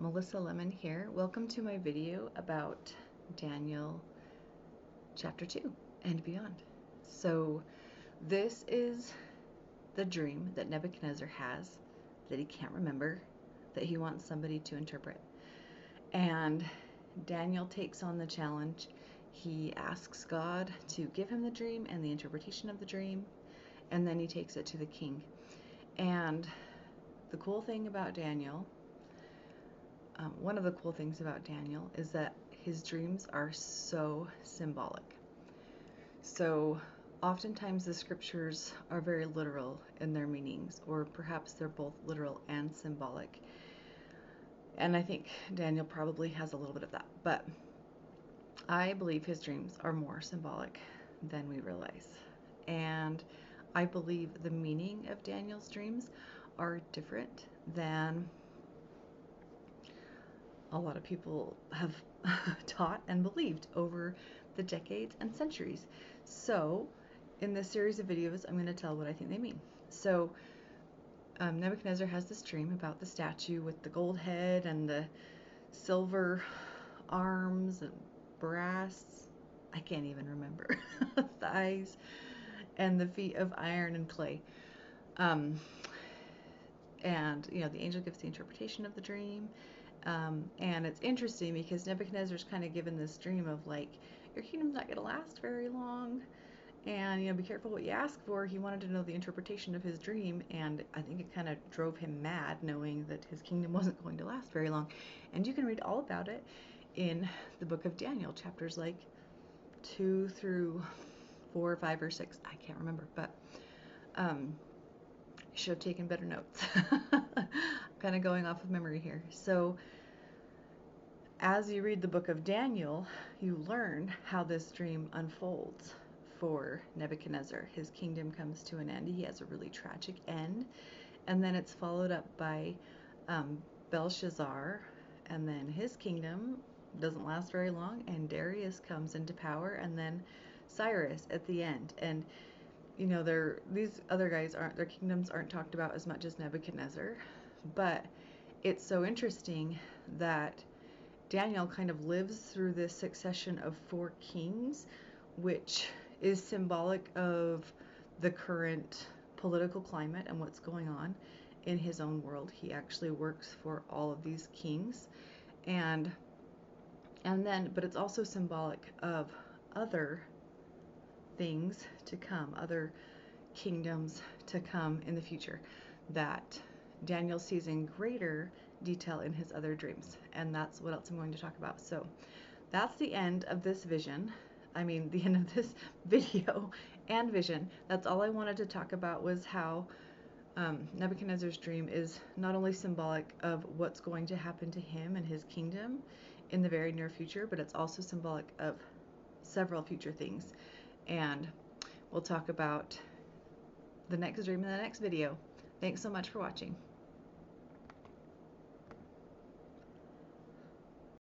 Melissa Lemon here. Welcome to my video about Daniel chapter 2 and beyond. So this is the dream that Nebuchadnezzar has that he can't remember, that he wants somebody to interpret. And Daniel takes on the challenge. He asks God to give him the dream and the interpretation of the dream, and then he takes it to the king. And the cool thing about Daniel, one of the cool things about Daniel is that his dreams are so symbolic. So oftentimes the scriptures are very literal in their meanings, or perhaps they're both literal and symbolic. And I think Daniel probably has a little bit of that. But I believe his dreams are more symbolic than we realize. And I believe the meaning of Daniel's dreams are different than a lot of people have taught and believed over the decades and centuries. So in this series of videos, I'm going to tell what I think they mean. So Nebuchadnezzar has this dream about the statue with the gold head and the silver arms and brass, I can't even remember, thighs, and the feet of iron and clay. And the angel gives the interpretation of the dream. And it's interesting because Nebuchadnezzar's kind of given this dream of like, your kingdom's not going to last very long, and be careful what you ask for. He wanted to know the interpretation of his dream, and I think it kind of drove him mad knowing that his kingdom wasn't going to last very long. And you can read all about it in the book of Daniel, chapters like 2 through 4 or 5 or 6, I can't remember, but should have taken better notes. Kind of going off of memory here. So as you read the book of Daniel, you learn how this dream unfolds for Nebuchadnezzar. His kingdom comes to an end. He has a really tragic end, and then it's followed up by Belshazzar, and then his kingdom doesn't last very long, and Darius comes into power, and then Cyrus at the end. And these other guys their kingdoms aren't talked about as much as Nebuchadnezzar, but it's so interesting that Daniel kind of lives through this succession of 4 kings, which is symbolic of the current political climate and what's going on in his own world. He actually works for all of these kings, but it's also symbolic of other things to come, other kingdoms to come in the future that Daniel sees in greater detail in his other dreams. And that's what else I'm going to talk about. So that's the end of this vision. The end of this video and vision. That's all I wanted to talk about, was how Nebuchadnezzar's dream is not only symbolic of what's going to happen to him and his kingdom in the very near future, but it's also symbolic of several future things. And we'll talk about the next dream in the next video. Thanks so much for watching.